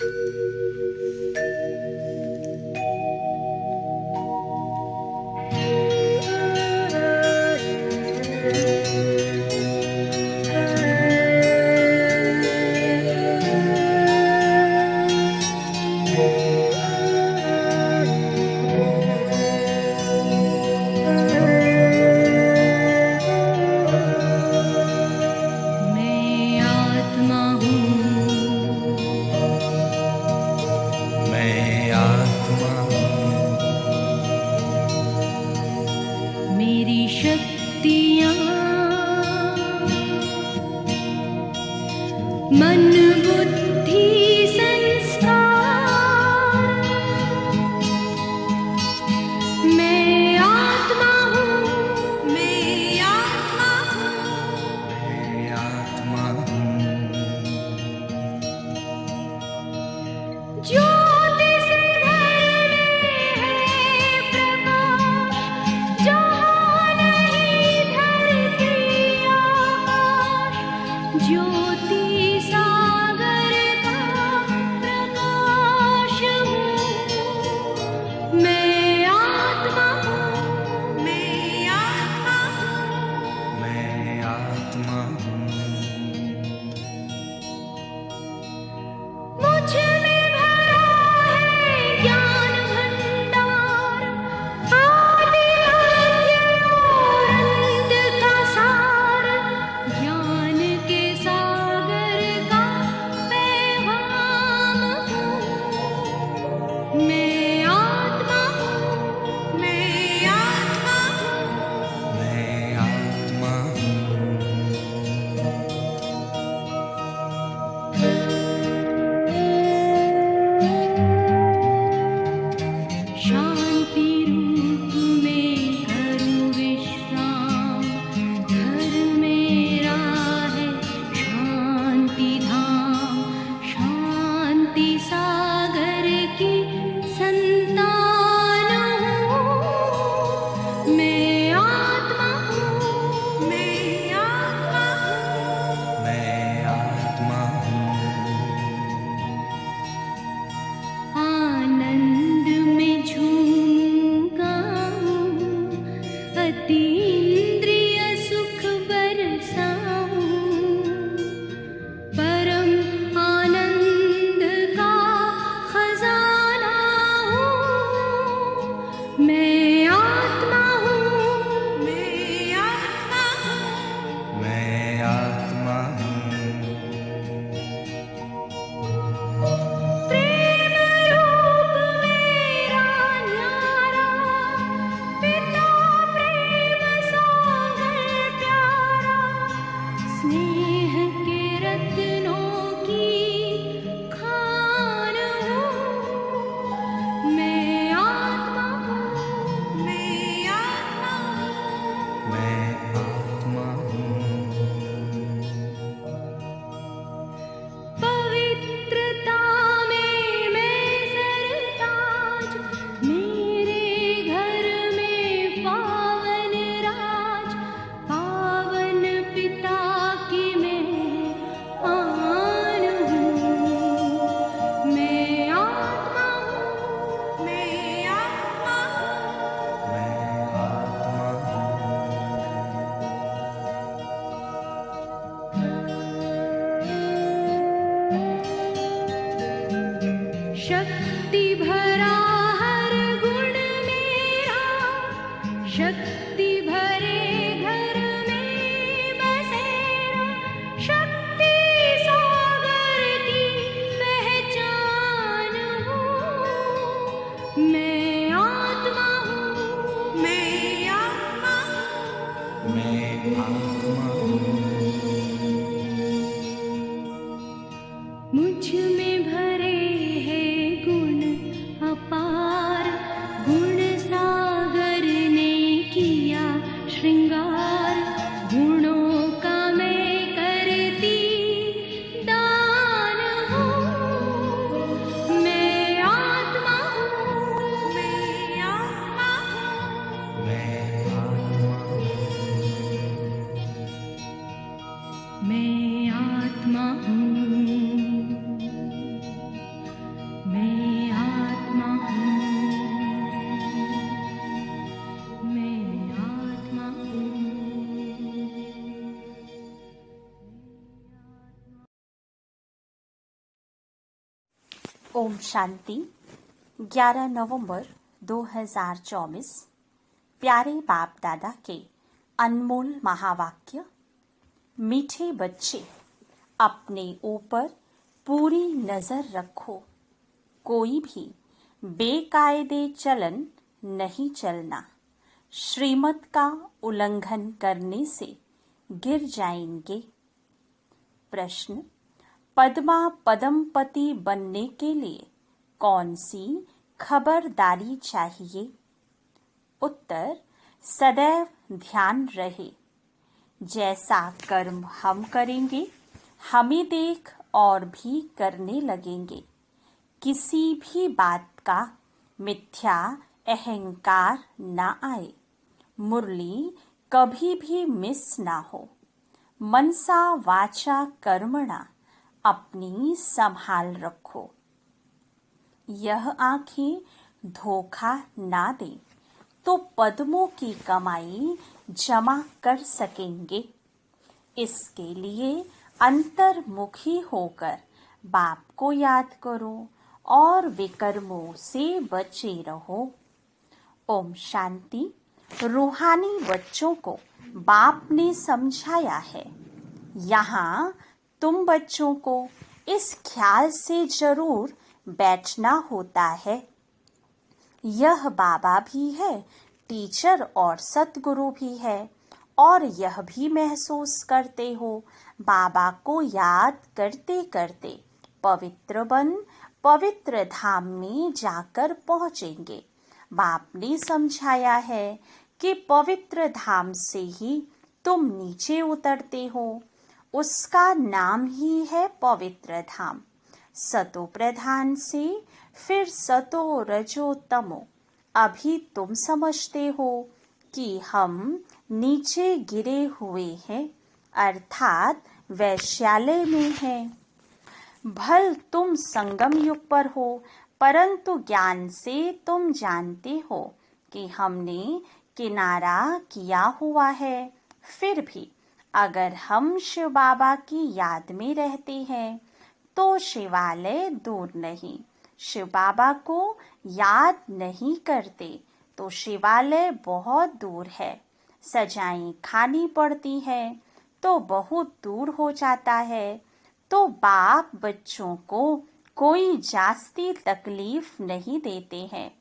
मैं आत्मा हूँ। ओम शांति। 11 नवंबर 2024 प्यारे बाप दादा के अनमोल महावाक्य। मीठे बच्चे, अपने ऊपर पूरी नजर रखो। कोई भी बेकायदे चलन नहीं चलना। श्रीमत का उल्लंघन करने से गिर जाएंगे। प्रश्न: पद्मा पदमपति बनने के लिए कौन सी खबरदारी चाहिए? उत्तर: सदैव ध्यान रहे, जैसा कर्म हम करेंगे हमें देख और भी करने लगेंगे। किसी भी बात का मिथ्या अहंकार ना आए। मुरली कभी भी मिस ना हो। मनसा वाचा कर्मणा अपनी संभाल रखो। यह आंखें धोखा ना दे तो पद्मों की कमाई जमा कर सकेंगे। इसके लिए अंतर्मुखी होकर बाप को याद करो और विकर्मों से बचे रहो। ओम शांति। रूहानी बच्चों को बाप ने समझाया है। यहाँ तुम बच्चों को इस ख्याल से जरूर बैठना होता है, यह बाबा भी है, टीचर और सतगुरु भी है, और यह भी महसूस करते हो बाबा को याद करते करते पवित्र बन पवित्र धाम में जाकर पहुंचेंगे। बाप ने समझाया है कि पवित्र धाम से ही तुम नीचे उतरते हो, उसका नाम ही है पवित्र धाम। सतो प्रधान से फिर सतो रजो तमो। अभी तुम समझते हो कि हम नीचे गिरे हुए हैं, अर्थात वैश्यालय में हैं। भल तुम संगम युग पर हो, परंतु ज्ञान से तुम जानते हो कि हमने किनारा किया हुआ है। फिर भी अगर हम शिव बाबा की याद में रहते हैं तो शिवालय दूर नहीं। शिव बाबा को याद नहीं करते तो शिवालय बहुत दूर है। सजाएं खानी पड़ती है तो बहुत दूर हो जाता है। तो बाप बच्चों को कोई जास्ती तकलीफ नहीं देते हैं।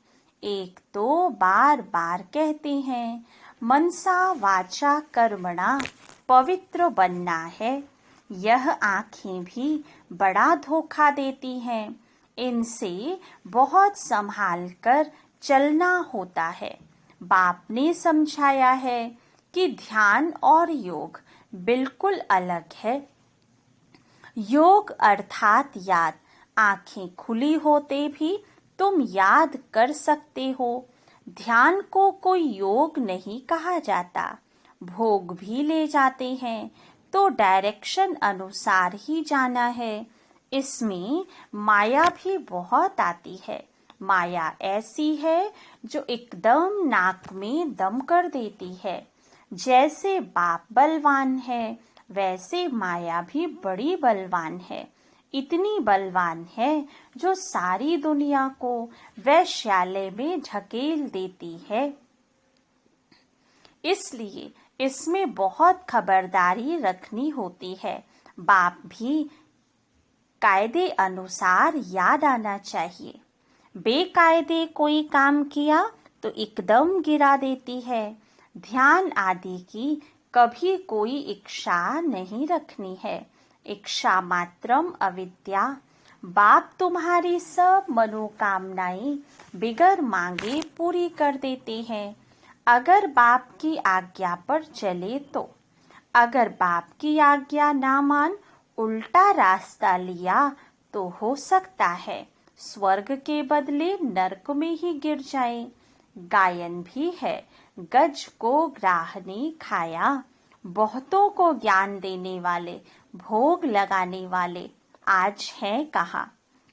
एक तो बार बार कहते हैं मनसा वाचा कर्मणा पवित्र बनना है। यह आँखें भी बड़ा धोखा देती हैं। इनसे बहुत संभाल कर चलना होता है। बाप ने समझाया है कि ध्यान और योग बिल्कुल अलग है। योग अर्थात याद। आँखें खुली होते भी तुम याद कर सकते हो। ध्यान को कोई योग नहीं कहा जाता। भोग भी ले जाते हैं तो डायरेक्शन अनुसार ही जाना है। इसमें माया भी बहुत आती है। माया ऐसी है जो एकदम नाक में दम कर देती है। जैसे बाप बलवान है वैसे माया भी बड़ी बलवान है। इतनी बलवान है जो सारी दुनिया को वैश्यालय में ढकेल देती है। इसलिए इसमें बहुत खबरदारी रखनी होती है। बाप भी कायदे अनुसार याद आना चाहिए। बेकायदे कोई काम किया तो एकदम गिरा देती है। ध्यान आदि की कभी कोई इच्छा नहीं रखनी है। इच्छा मात्रम अविद्या। बाप तुम्हारी सब मनोकामनाएं बिगर मांगे पूरी कर देते हैं, अगर बाप की आज्ञा पर चले तो। अगर बाप की आज्ञा ना मान उल्टा रास्ता लिया तो हो सकता है स्वर्ग के बदले नरक में ही गिर जाए। गायन भी है, गज को ग्राह ने खाया। बहुतों को ज्ञान देने वाले, भोग लगाने वाले आज हैं कहाँ?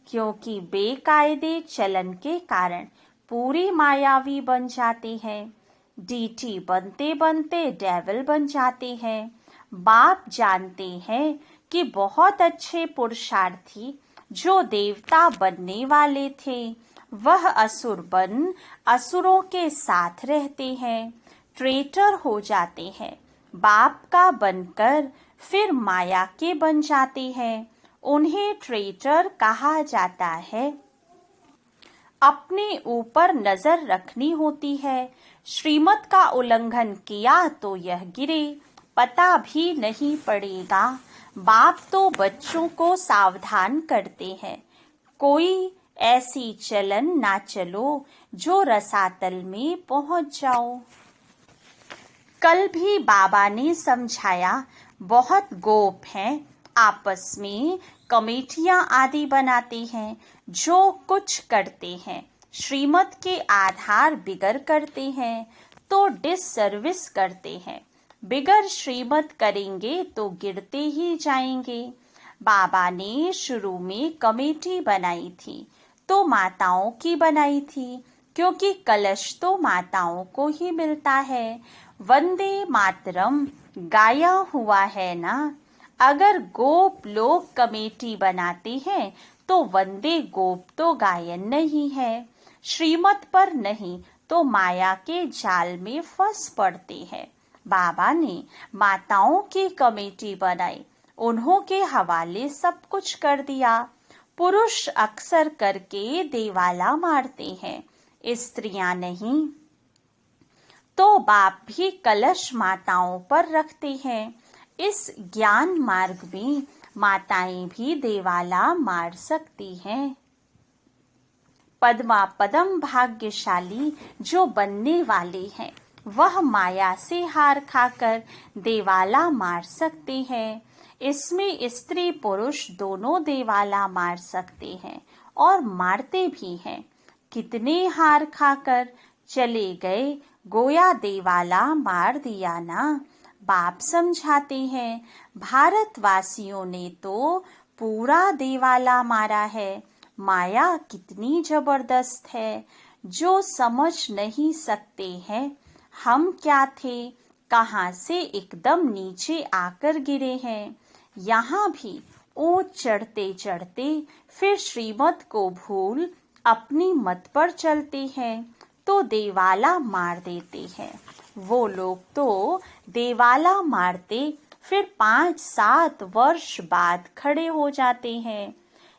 क्योंकि बेकायदे चलन के कारण पूरे मायावी बन जाते हैं। डीटी बनते बनते डेविल बन जाते हैं। बाप जानते हैं कि बहुत अच्छे पुरुषार्थी जो देवता बनने वाले थे वह असुर बन असुरों के साथ रहते हैं, ट्रेटर हो जाते हैं, बाप का बनकर फिर माया के बन जाते हैं। उन्हें ट्रेटर कहा जाता है। अपने ऊपर नजर रखनी होती है। श्रीमत का उल्लंघन किया तो यह गिरे, पता भी नहीं पड़ेगा। बाप तो बच्चों को सावधान करते हैं, कोई ऐसी चलन ना चलो जो रसातल में पहुंच जाओ। कल भी बाबा ने समझाया, बहुत गोप हैं, आपस में कमेटियां आदि बनाते हैं, जो कुछ करते हैं श्रीमत के आधार बिगर करते हैं तो डिससर्विस करते हैं। बिगर श्रीमत करेंगे तो गिरते ही जाएंगे। बाबा ने शुरू में कमेटी बनाई थी तो माताओं की बनाई थी, क्योंकि कलश तो माताओं को ही मिलता है। वंदे मातरम गाया हुआ है ना। अगर गोप लोग कमेटी बनाते हैं तो वंदे गोप तो गायन नहीं है। श्रीमत पर नहीं तो माया के जाल में फंस पड़ते हैं। बाबा ने माताओं की कमेटी बनाई, उन्हों के हवाले सब कुछ कर दिया। पुरुष अक्सर करके देवाला मारते हैं, स्त्रियां नहीं। तो बाप भी कलश माताओं पर रखते हैं। इस ज्ञान मार्ग में माताएं भी देवाला मार सकती हैं। पद्मा पदम भाग्यशाली जो बनने वाले हैं वह माया से हार खाकर देवाला मार सकते हैं। इसमें स्त्री पुरुष दोनों देवाला मार सकते हैं और मारते भी हैं। कितने हार खाकर चले गए, गोया देवाला मार दिया ना। बाप समझाते हैं, भारतवासियों ने तो पूरा देवाला मारा है। माया कितनी जबरदस्त है, जो समझ नहीं सकते हैं। हम क्या थे, कहाँ से एकदम नीचे आकर गिरे हैं। यहाँ भी ऊंच चढ़ते चढ़ते फिर श्रीमत को भूल अपनी मत पर चलते हैं तो देवाला मार देते हैं। वो लोग तो देवाला मारते फिर 5-7 वर्ष बाद खड़े हो जाते हैं।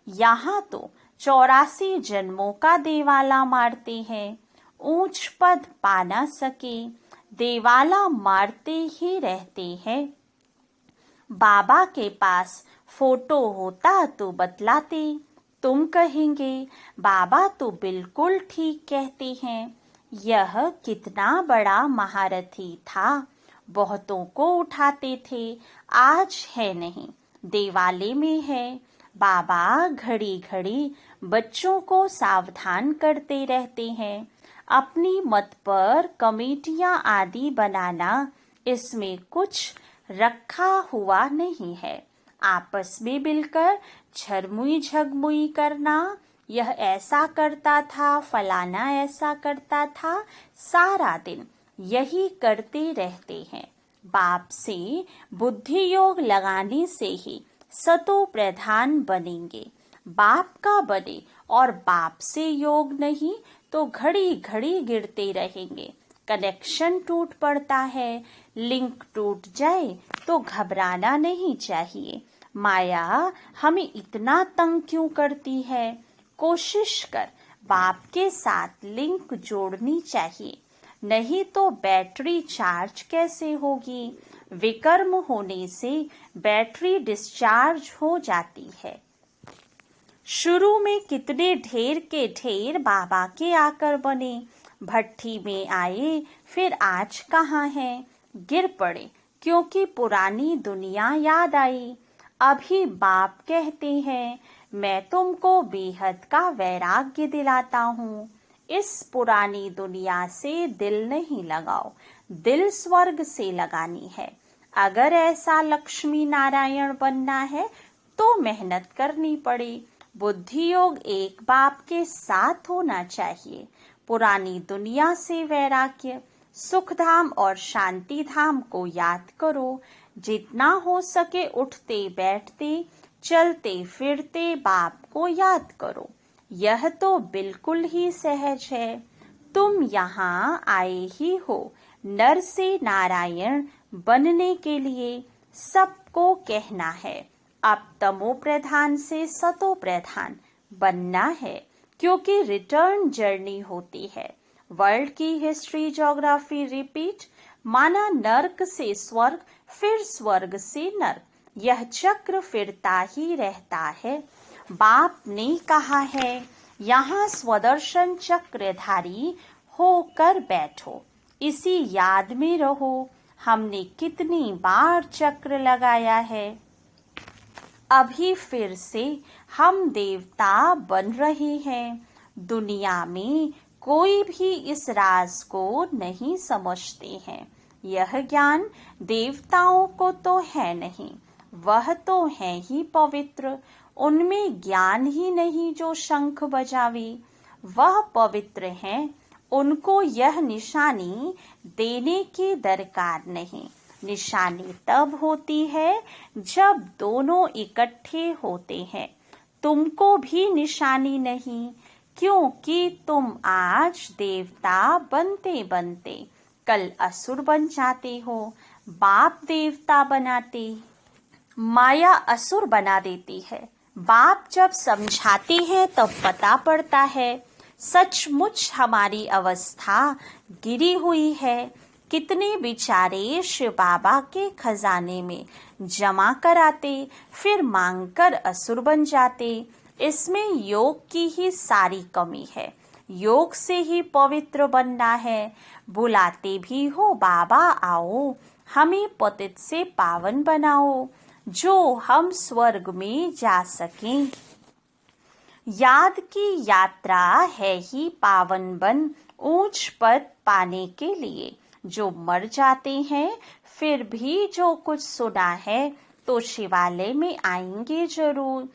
यहाँ तो 84 जन्मों का देवाला मारते हैं, ऊंच पद पा ना सके, देवाला मारते ही रहते हैं। बाबा के पास फोटो होता तो बतलाते, तुम कहेंगे बाबा तो बिल्कुल ठीक कहते हैं। यह कितना बड़ा महारथी था, बहुतों को उठाते थे, आज है नहीं, देवाले में है। बाबा घड़ी घड़ी बच्चों को सावधान करते रहते हैं। अपनी मत पर कमेटियां आदि बनाना, इसमें कुछ रखा हुआ नहीं है। आपस में मिलकर झरमुई झगमुई करना, यह ऐसा करता था, फलाना ऐसा करता था, सारा दिन यही करते रहते हैं। बाप से बुद्धि योग लगाने से ही सतो प्रधान बनेंगे। बाप का बने और बाप से योग नहीं तो घड़ी घड़ी गिरते रहेंगे। कनेक्शन टूट पड़ता है, लिंक टूट जाए तो घबराना नहीं चाहिए। माया हमें इतना तंग क्यों करती है? कोशिश कर बाप के साथ लिंक जोड़नी चाहिए, नहीं तो बैटरी चार्ज कैसे होगी? विकर्म होने से बैटरी डिस्चार्ज हो जाती है। शुरू में कितने ढेर के ढेर बाबा के आकर बने, भट्ठी में आए, फिर आज कहाँ हैं? गिर पड़े क्योंकि पुरानी दुनिया याद आई। अभी बाप कहते हैं, मैं तुमको बेहद का वैराग्य दिलाता हूँ। इस पुरानी दुनिया से दिल नहीं लगाओ, दिल स्वर्ग से लगानी है। अगर ऐसा लक्ष्मी नारायण बनना है तो मेहनत करनी पड़े। बुद्धि योग एक बाप के साथ होना चाहिए। पुरानी दुनिया से वैराग्य, सुख धाम और शांति धाम को याद करो। जितना हो सके उठते बैठते चलते फिरते बाप को याद करो। यह तो बिल्कुल ही सहज है। तुम यहाँ आए ही हो नर से नारायण बनने के लिए। सबको कहना है अब तमो प्रधान से सतो प्रधान बनना है, क्योंकि रिटर्न जर्नी होती है। वर्ल्ड की हिस्ट्री ज्योग्राफी रिपीट, माना नर्क से स्वर्ग, फिर स्वर्ग से नर्क, यह चक्र फिरता ही रहता है। बाप ने कहा है यहाँ स्वदर्शन चक्रधारी होकर बैठो, इसी याद में रहो। हमने कितनी बार चक्र लगाया है। अभी फिर से हम देवता बन रहे हैं। दुनिया में कोई भी इस राज को नहीं समझते हैं। यह ज्ञान देवताओं को तो है नहीं, वह तो है ही पवित्र। उनमें ज्ञान ही नहीं जो शंख बजावे, वह पवित्र हैं। उनको यह निशानी देने की दरकार नहीं। निशानी तब होती है जब दोनों इकट्ठे होते हैं। तुमको भी निशानी नहीं, क्योंकि तुम आज देवता बनते बनते कल असुर बन जाते हो। बाप देवता बनाते, माया असुर बना देती है। बाप जब समझाते हैं तब पता पड़ता है सचमुच हमारी अवस्था गिरी हुई है। कितने बेचारे शिव बाबा के खजाने में जमा कराते, फिर मांगकर असुर बन जाते। इसमें योग की ही सारी कमी है। योग से ही पवित्र बनना है। बुलाते भी हो बाबा आओ, हमें पतित से पावन बनाओ, जो हम स्वर्ग में जा सकें। याद की यात्रा है ही पावन बन ऊंच पद पाने के लिए। जो मर जाते हैं फिर भी जो कुछ सुना है तो शिवालय में आएंगे जरूर।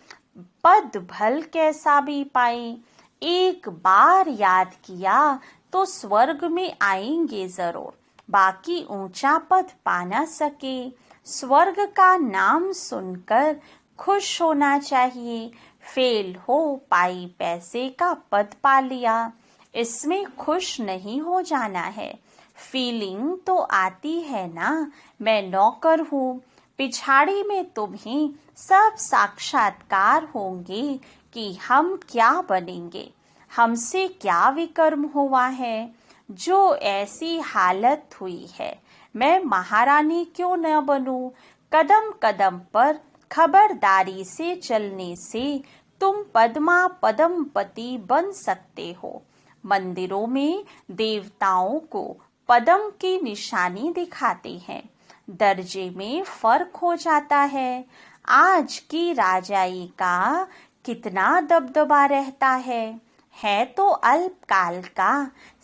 पद भल कैसा भी पाए, एक बार याद किया तो स्वर्ग में आएंगे जरूर। बाकी ऊंचा पद पा ना सके, स्वर्ग का नाम सुनकर खुश होना चाहिए। फेल हो पाई पैसे का पद पा लिया, इसमें खुश नहीं हो जाना है। फीलिंग तो आती है ना, मैं नौकर हूँ। पिछाड़ी में तुम्हें सब साक्षात्कार होंगे कि हम क्या बनेंगे, हमसे क्या विकर्म हुआ है जो ऐसी हालत हुई है। मैं महारानी क्यों न बनूं। कदम कदम पर खबरदारी से चलने से तुम पद्मा पदमपति बन सकते हो। मंदिरों में देवताओं को पद्म की निशानी दिखाते हैं, दर्जे में फर्क हो जाता है। आज की राजाई का कितना दबदबा रहता है तो अल्पकाल का।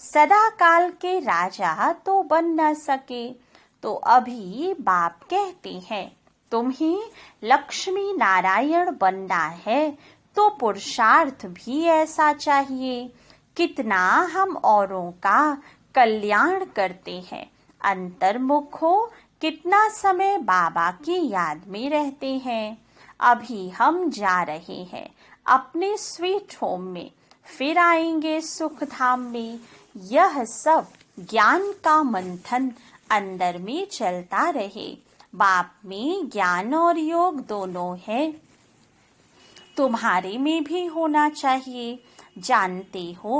सदा काल के राजा तो बन न सके। तो अभी बाप कहते हैं तुम्हें लक्ष्मी नारायण बनना है तो पुरुषार्थ भी ऐसा चाहिए। कितना हम औरों का कल्याण करते हैं, अंतर्मुख हो कितना समय बाबा की याद में रहते हैं। अभी हम जा रहे हैं अपने स्वीट होम में, फिर आएंगे सुख धाम में। यह सब ज्ञान का मंथन अंदर में चलता रहे। बाप में ज्ञान और योग दोनों है, तुम्हारे में भी होना चाहिए। जानते हो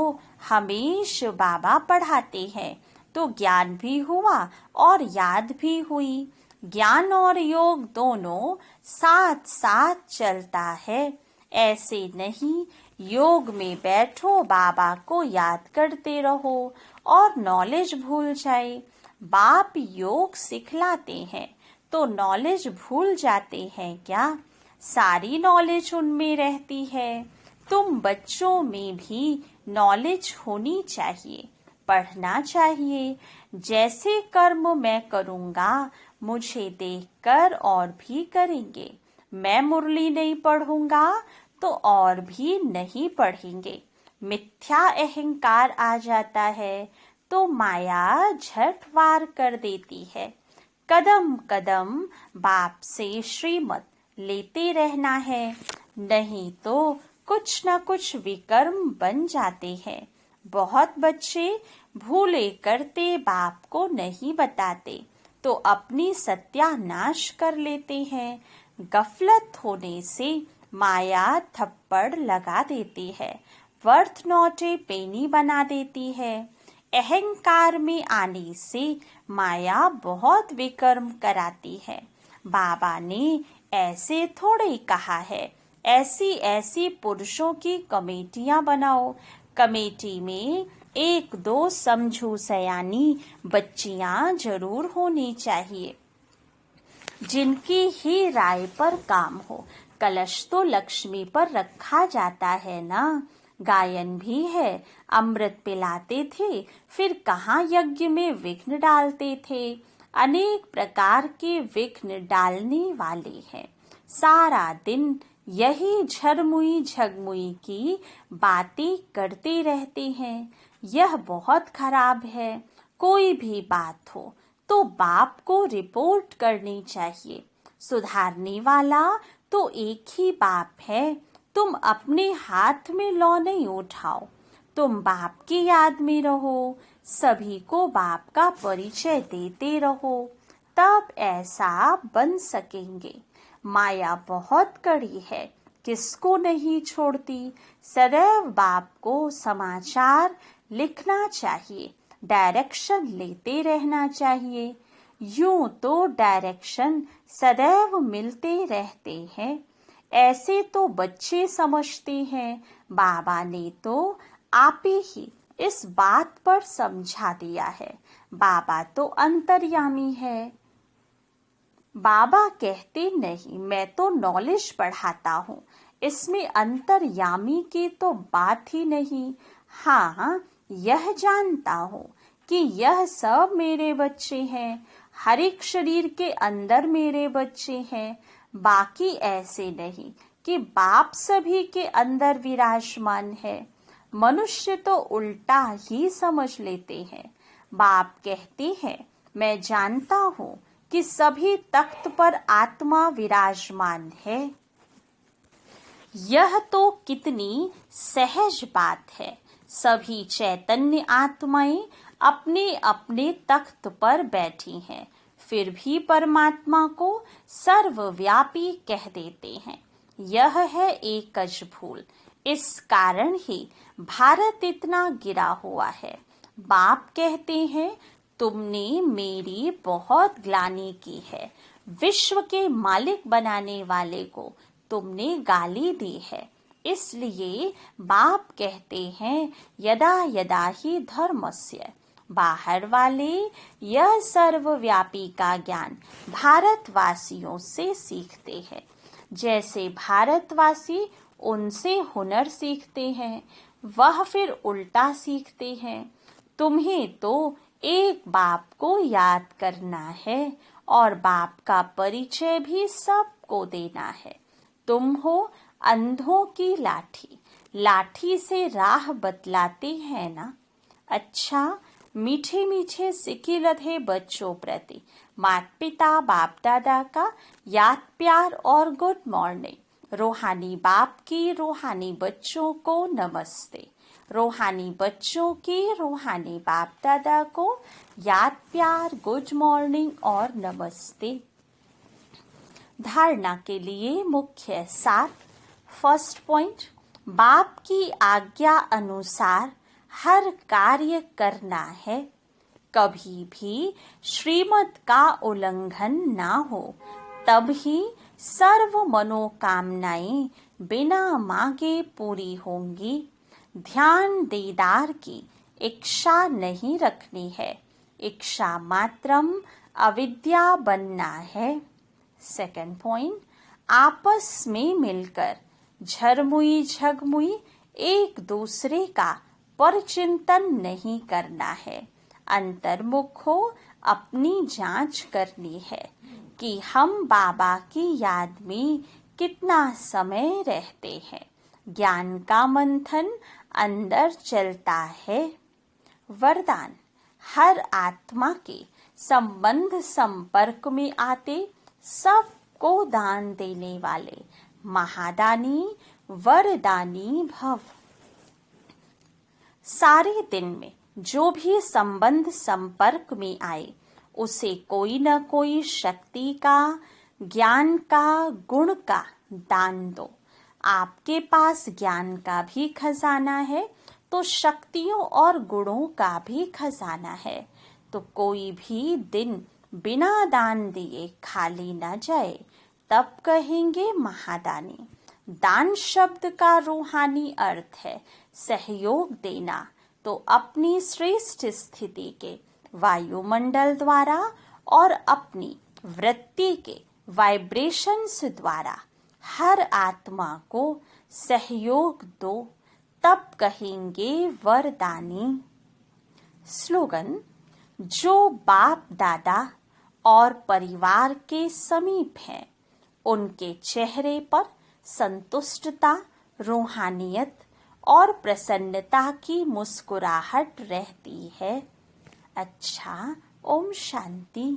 हमें शिव बाबा पढ़ाते हैं तो ज्ञान भी हुआ और याद भी हुई। ज्ञान और योग दोनों साथ साथ चलता है। ऐसे नहीं योग में बैठो बाबा को याद करते रहो और नॉलेज भूल जाए। बाप योग सिखलाते हैं तो नॉलेज भूल जाते हैं क्या? सारी नॉलेज उनमें रहती है। तुम बच्चों में भी नॉलेज होनी चाहिए, पढ़ना चाहिए। जैसे कर्म मैं करूँगा मुझे देखकर और भी करेंगे। मैं मुरली नहीं पढ़ूंगा तो और भी नहीं पढ़ेंगे। मिथ्या अहंकार आ जाता है तो माया झट वार कर देती है। कदम कदम बाप से श्रीमत लेते रहना है, नहीं तो कुछ न कुछ विकर्म बन जाते हैं। बहुत बच्चे भूले करते बाप को नहीं बताते तो अपनी सत्यानाश कर लेते हैं। गफलत होने से माया थप्पड़ लगा देती है, वर्थ नॉट ए पेनी बना देती है। अहंकार में आने से माया बहुत विकर्म कराती है। बाबा ने ऐसे थोड़े कहा है, ऐसी ऐसी पुरुषों की कमेटियां बनाओ। कमेटी में 1-2 समझू सयानी बच्चियां जरूर होनी चाहिए, जिनकी ही राय पर काम हो। कलश तो लक्ष्मी पर रखा जाता है ना। गायन भी है, अमृत पिलाते थे, फिर कहाँ यज्ञ में विघ्न डालते थे। अनेक प्रकार के विघ्न डालने वाले हैं। सारा दिन यही झरमुई झगमुई की बातें करते रहते हैं। यह बहुत खराब है। कोई भी बात हो तो बाप को रिपोर्ट करनी चाहिए। सुधारने वाला तो एक ही बाप है। तुम अपने हाथ में लौ नहीं उठाओ, तुम बाप की याद में रहो, सभी को बाप का परिचय देते रहो, तब ऐसा बन सकेंगे। माया बहुत कड़ी है, किसको नहीं छोड़ती। सदैव बाप को समाचार लिखना चाहिए, डायरेक्शन लेते रहना चाहिए। यूं तो डायरेक्शन सदैव मिलते रहते हैं, ऐसे तो बच्चे समझते हैं। बाबा ने तो आप ही इस बात पर समझा दिया है। बाबा तो अंतर्यामी है। बाबा कहते नहीं, मैं तो नॉलेज पढ़ाता हूँ, इसमें अंतर्यामी की तो बात ही नहीं। हाँ, यह जानता हूँ कि यह सब मेरे बच्चे हैं, हर एक शरीर के अंदर मेरे बच्चे हैं। बाकी ऐसे नहीं कि बाप सभी के अंदर विराजमान है। मनुष्य तो उल्टा ही समझ लेते हैं। बाप कहते हैं, मैं जानता हूँ कि सभी तख्त पर आत्मा विराजमान है। यह तो कितनी सहज बात है। सभी चैतन्य आत्माएं अपने अपने तख्त पर बैठी हैं, फिर भी परमात्मा को सर्वव्यापी कह देते हैं। यह है एकच भूल। इस कारण ही भारत इतना गिरा हुआ है। बाप कहते हैं, तुमने मेरी बहुत ग्लानि की है। विश्व के मालिक बनाने वाले को तुमने गाली दी है। इसलिए बाप कहते हैं, यदा यदा ही धर्मस्य। बाहर वाले यह सर्वव्यापी का ज्ञान भारतवासियों से सीखते हैं। जैसे भारतवासी उनसे हुनर सीखते हैं, वह फिर उल्टा सीखते हैं। तुम्हें तो एक बाप को याद करना है और बाप का परिचय भी सबको देना है। तुम हो अंधों की लाठी, लाठी से राह बतलाते हैं ना। अच्छा, मीठे मीठे सिक्के लधे बच्चों प्रति माता पिता बाप दादा का याद प्यार और गुड मॉर्निंग। रूहानी बाप की रूहानी बच्चों को नमस्ते। रूहानी बच्चों की रूहानी बाप दादा को याद प्यार गुड मॉर्निंग और नमस्ते। धारणा के लिए मुख्य सार। फर्स्ट पॉइंट, बाप की आज्ञा अनुसार हर कार्य करना है। कभी भी श्रीमत का उल्लंघन ना हो, तब ही सर्व मनोकामनाएं बिना मांगे पूरी होंगी। ध्यान दीदार की इच्छा नहीं रखनी है, इच्छा मात्रम अविद्या बनना है। सेकंड पॉइंट, आपस में मिलकर झरमुई झगमुई एक दूसरे का परचिंतन नहीं करना है। अंतर्मुख हो अपनी जांच करनी है कि हम बाबा की याद में कितना समय रहते हैं। ज्ञान का मंथन अंदर चलता है। वरदान, हर आत्मा के संबंध संपर्क में आते सब को दान देने वाले महादानी वरदानी भव। सारे दिन में जो भी संबंध संपर्क में आए उसे कोई न कोई शक्ति का, ज्ञान का, गुण का दान दो। आपके पास ज्ञान का भी खजाना है तो शक्तियों और गुणों का भी खजाना है, तो कोई भी दिन बिना दान दिए खाली न जाए, तब कहेंगे महादानी। दान शब्द का रूहानी अर्थ है सहयोग देना, तो अपनी श्रेष्ठ स्थिति के वायुमंडल द्वारा और अपनी वृत्ति के वाइब्रेशंस द्वारा हर आत्मा को सहयोग दो, तब कहेंगे वरदानी। स्लोगन: जो बाप दादा और परिवार के समीप हैं, उनके चेहरे पर संतुष्टता, रूहानियत और प्रसन्नता की मुस्कुराहट रहती है। अच्छा, ओम शांति।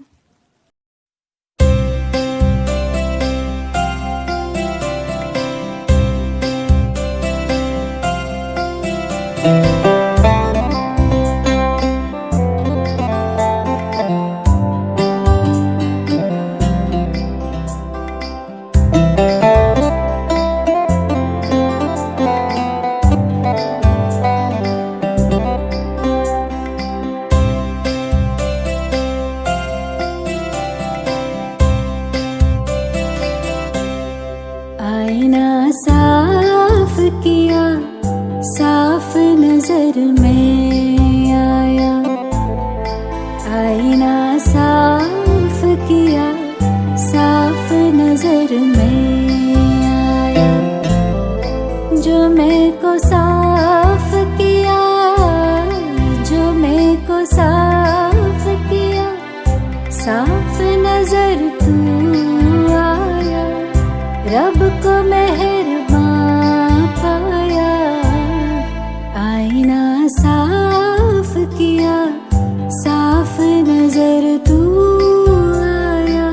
साफ नजर में आया, आईना साफ किया, साफ नजर में आया। जो मैं को साफ किया, जो मैं को साफ किया, साफ नजर तू आया। रब को मेहरबान पाया, आईना साफ किया, साफ नजर तू आया।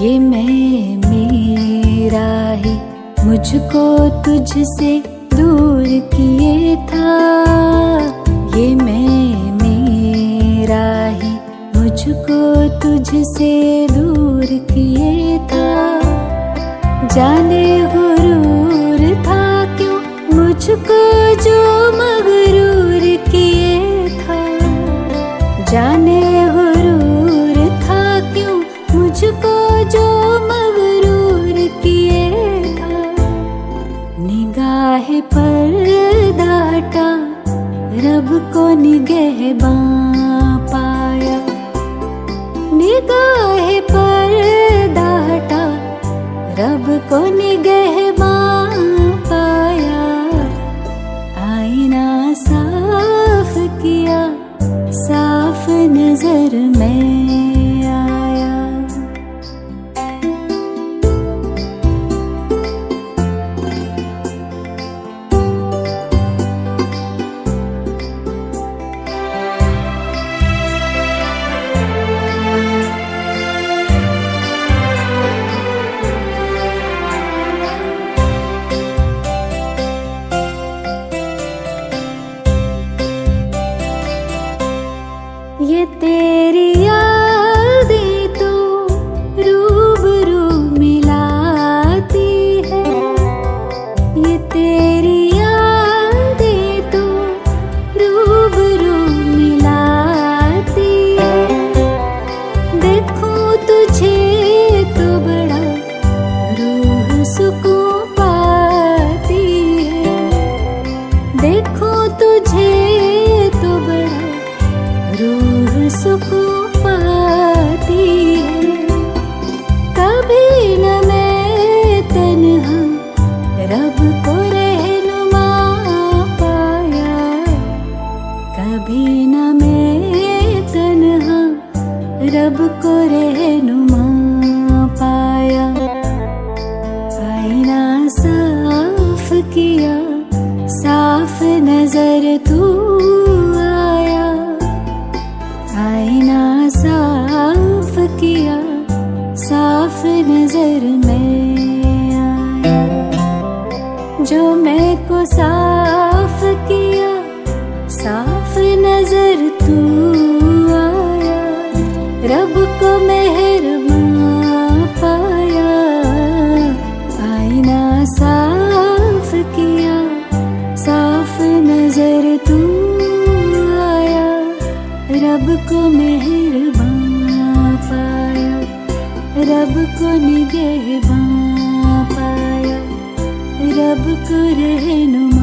ये मैं मेरा ही मुझको तुझसे दूर किए था, ये मैं मेरा ही मुझको तुझसे दूर किए था। जाने गुरूर था क्यों मुझको जो मगरूर किए था, जाने गुरूर था क्यों मुझको जो मगरूर किए था। निगाह पर डाटा रब को निगहबां पाया, निगाह पर डाटा रब को निगहबां पाया। आईना साफ किया, साफ नजर में आया। रहनुमा पाया, आईना साफ किया, साफ नजर तू आया, आईना साफ किया, साफ नजर में आया। जो मैं को साफ किया, साफ नजर तू आया, रब को मेहरबान पाया, आईना साफ किया, साफ नजर तू आया, रब को मेहरबान पाया, रब को निगहबान पाया, रब को रहनुमा